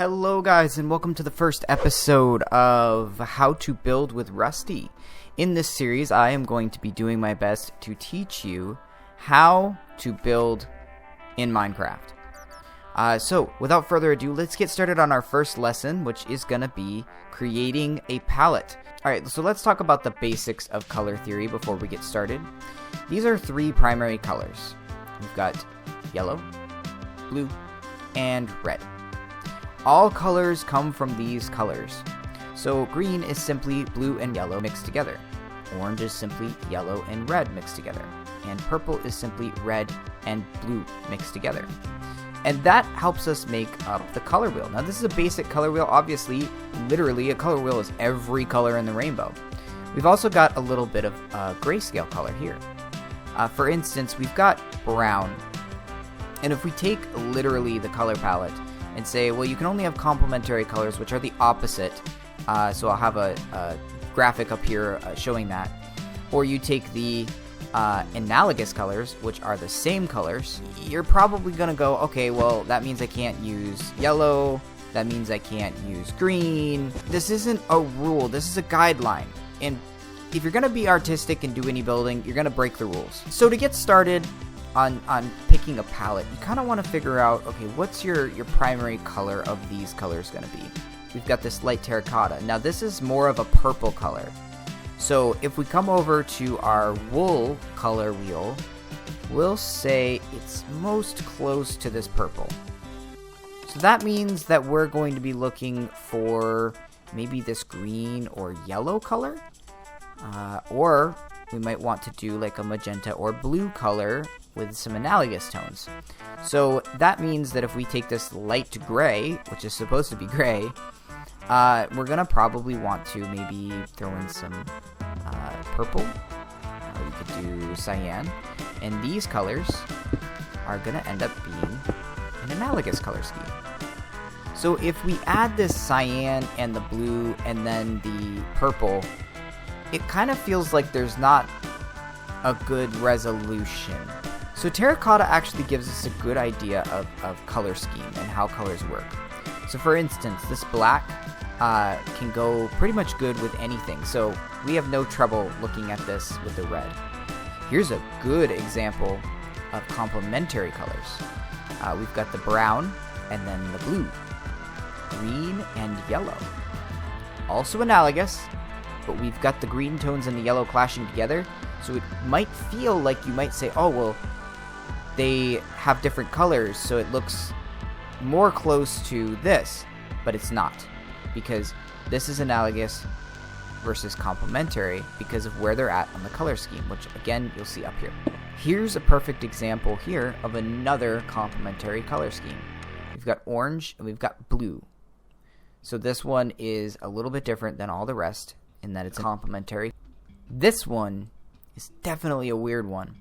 Hello guys, and welcome to the first episode of How to Build with Rusty. In this series, I am going to be doing my best to teach you how to build in Minecraft. So, without further ado, let's get started on our first lesson, which is going to be creating a palette. Alright, so let's talk about the basics of color theory before we get started. These are three primary colors. We've got yellow, blue, and red. All colors come from these colors. So green is simply blue and yellow mixed together. Orange is simply yellow and red mixed together. And purple is simply red and blue mixed together. And that helps us make up the color wheel. Now this is a basic color wheel. Obviously, literally a color wheel is every color in the rainbow. We've also got a little bit of grayscale color here. For instance, we've got brown. And if we take literally the color palette and say, well, you can only have complementary colors, which are the opposite. So I'll have a graphic up here showing that. Or you take the analogous colors, which are the same colors. You're probably going to go, okay, well, that means I can't use yellow. That means I can't use green. This isn't a rule. This is a guideline. And if you're going to be artistic and do any building, you're going to break the rules. So to get started on picking a palette, you kind of want to figure out, okay, what's your primary color of these colors going to be? We've got this light terracotta. Now this is more of a purple color. So if we come over to our wool color wheel, we'll say it's most close to this purple. So that means that we're going to be looking for maybe this green or yellow color. Or we might want to do like a magenta or blue color with some analogous tones. So that means that if we take this light gray, which is supposed to be gray, we're gonna probably want to maybe throw in some purple. We could do cyan. And these colors are gonna end up being an analogous color scheme. So if we add this cyan and the blue and then the purple, it kind of feels like there's not a good resolution. So terracotta actually gives us a good idea of color scheme and how colors work. So for instance, this black can go pretty much good with anything. So we have no trouble looking at this with the red. Here's a good example of complementary colors. We've got the brown and then the blue, green and yellow. Also analogous, but we've got the green tones and the yellow clashing together. So it might feel like you might say, oh, well, they have different colors, so it looks more close to this, but it's not, because this is analogous versus complementary because of where they're at on the color scheme, which again, you'll see up here. Here's a perfect example here of another complementary color scheme. We've got orange and we've got blue. So this one is a little bit different than all the rest in that it's complementary. This one is definitely a weird one.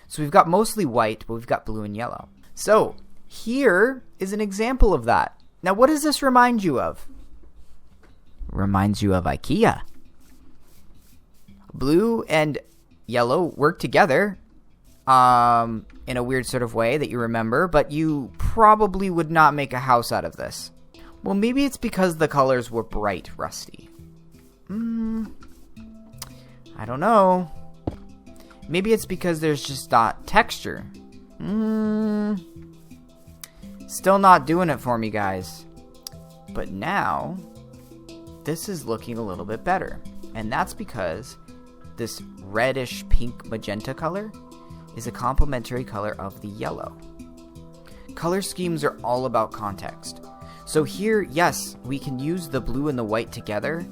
So we've got mostly white, but we've got blue and yellow. So here is an example of that. Now, what does this remind you of? Reminds you of IKEA. Blue and yellow work together in a weird sort of way that you remember, but you probably would not make a house out of this. Well, maybe it's because the colors were bright, Rusty. I don't know. Maybe it's because there's just not texture. Still not doing it for me, guys. But now, this is looking a little bit better. And that's because this reddish pink magenta color is a complementary color of the yellow. Color schemes are all about context. So here, yes, we can use the blue and the white together.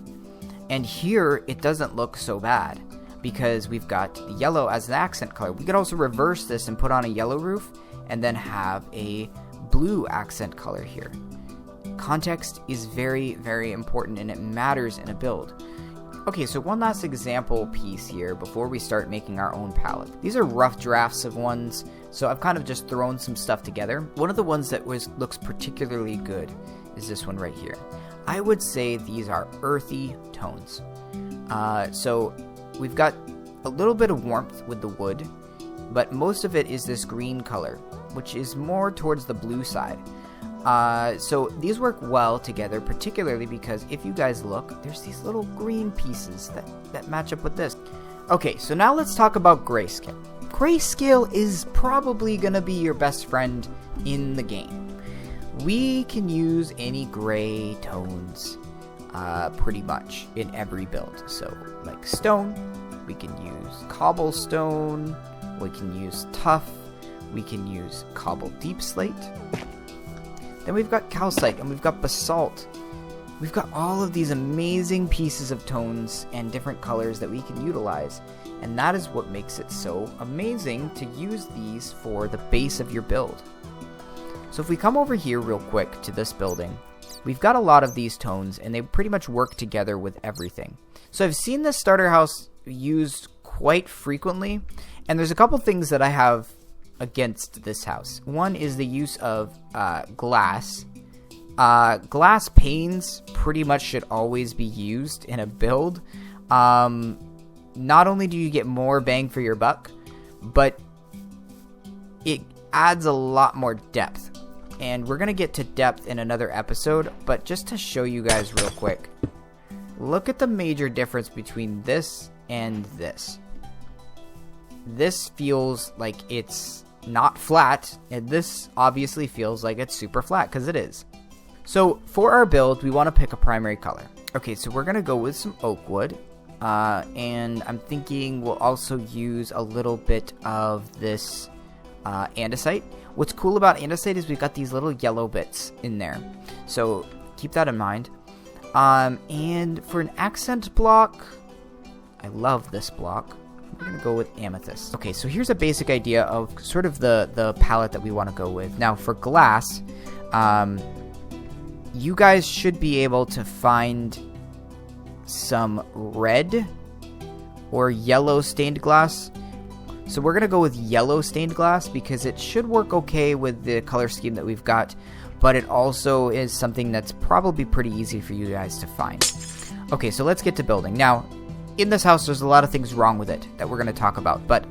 And here, it doesn't look so bad, because we've got the yellow as an accent color. We could also reverse this and put on a yellow roof and then have a blue accent color here. Context is very, very important, and it matters in a build. Okay, so one last example piece here before we start making our own palette. These are rough drafts of ones, so I've kind of just thrown some stuff together. One of the ones that looks particularly good is this one right here. I would say these are earthy tones. So we've got a little bit of warmth with the wood, but most of it is this green color, which is more towards the blue side. So these work well together, particularly because if you guys look, there's these little green pieces that match up with this. Okay, so now let's talk about grayscale. Grayscale is probably going to be your best friend in the game. We can use any gray tones pretty much in every build. So like stone, we can use cobblestone, we can use tuff, we can use cobble deep slate. Then we've got calcite and we've got basalt. We've got all of these amazing pieces of tones and different colors that we can utilize. And that is what makes it so amazing to use these for the base of your build. So if we come over here real quick to this building, we've got a lot of these tones and they pretty much work together with everything. So I've seen this starter house used quite frequently, and there's a couple things that I have against this house. One is the use of glass. Glass panes pretty much should always be used in a build. Not only do you get more bang for your buck, but it adds a lot more depth. And we're going to get to depth in another episode, but just to show you guys real quick, look at the major difference between this and this. This feels like it's not flat, and this obviously feels like it's super flat, because it is. So for our build, we want to pick a primary color. Okay, so we're going to go with some oak wood, and I'm thinking we'll also use a little bit of this andesite. What's cool about andesite is we've got these little yellow bits in there, so keep that in mind. And for an accent block, I love this block. We're going to go with amethyst. Okay, so here's a basic idea of sort of the palette that we want to go with. Now for glass, you guys should be able to find some red or yellow stained glass. So we're going to go with yellow stained glass because it should work okay with the color scheme that we've got, but it also is something that's probably pretty easy for you guys to find. Okay, so let's get to building. Now, in this house, there's a lot of things wrong with it that we're going to talk about, but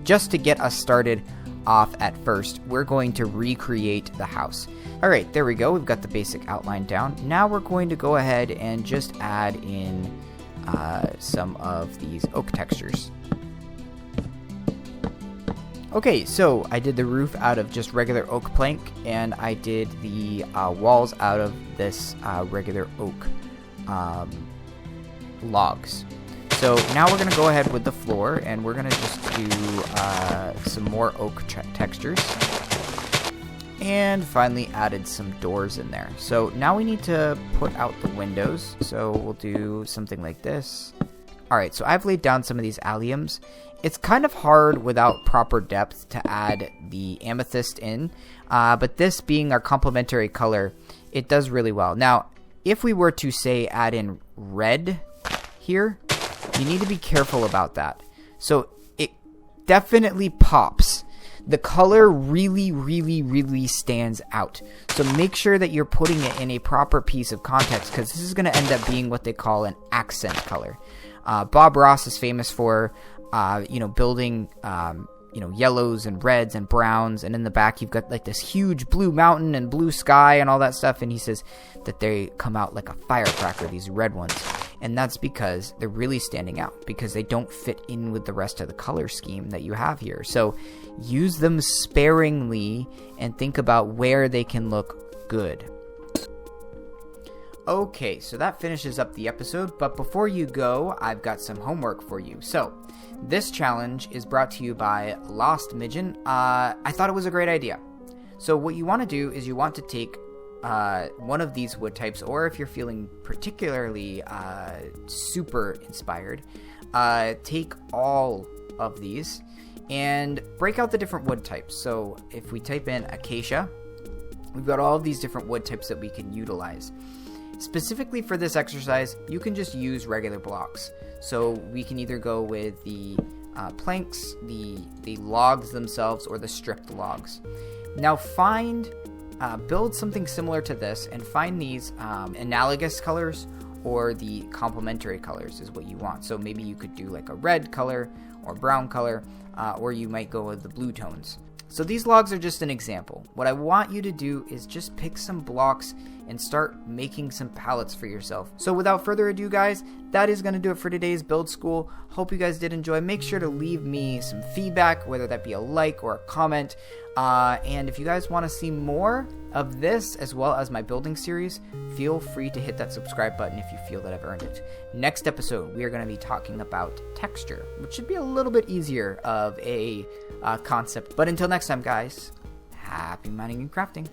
just to get us started off at first, we're going to recreate the house. All right, there we go. We've got the basic outline down. Now we're going to go ahead and just add in some of these oak textures. Okay, so I did the roof out of just regular oak plank, and I did the walls out of this regular oak logs. So now we're going to go ahead with the floor, and we're going to just do some more oak textures. And finally added some doors in there. So now we need to put out the windows. So we'll do something like this. Alright, so I've laid down some of these alliums. It's kind of hard without proper depth to add the amethyst in. But this being our complementary color, it does really well. Now, if we were to, say, add in red here, you need to be careful about that. So it definitely pops. The color really, really, really stands out. So make sure that you're putting it in a proper piece of context, because this is going to end up being what they call an accent color. Bob Ross is famous for, building, yellows and reds and browns. And in the back, you've got like this huge blue mountain and blue sky and all that stuff. And he says that they come out like a firecracker, these red ones. And that's because they're really standing out, because they don't fit in with the rest of the color scheme that you have here. So use them sparingly and think about where they can look good. Okay, so that finishes up the episode, but before you go, I've got some homework for you. So this challenge is brought to you by Lost Midgeon. I thought it was a great idea. So what you want to do is you want to take one of these wood types, or if you're feeling particularly super inspired, take all of these and break out the different wood types. So if we type in acacia, we've got all of these different wood types that we can utilize. Specifically for this exercise, you can just use regular blocks. So we can either go with the planks, the logs themselves, or the stripped logs. Now build something similar to this and find these analogous colors, or the complementary colors is what you want. So maybe you could do like a red color or brown color, or you might go with the blue tones. So these logs are just an example. What I want you to do is just pick some blocks and start making some palettes for yourself. So without further ado, guys, that is going to do it for today's build school. Hope you guys did enjoy. Make sure to leave me some feedback, whether that be a like or a comment. And if you guys want to see more of this as well as my building series, feel free to hit that subscribe button if you feel that I've earned it. Next episode, we are going to be talking about texture, which should be a little bit easier of a concept. But until next time, guys, happy mining and crafting.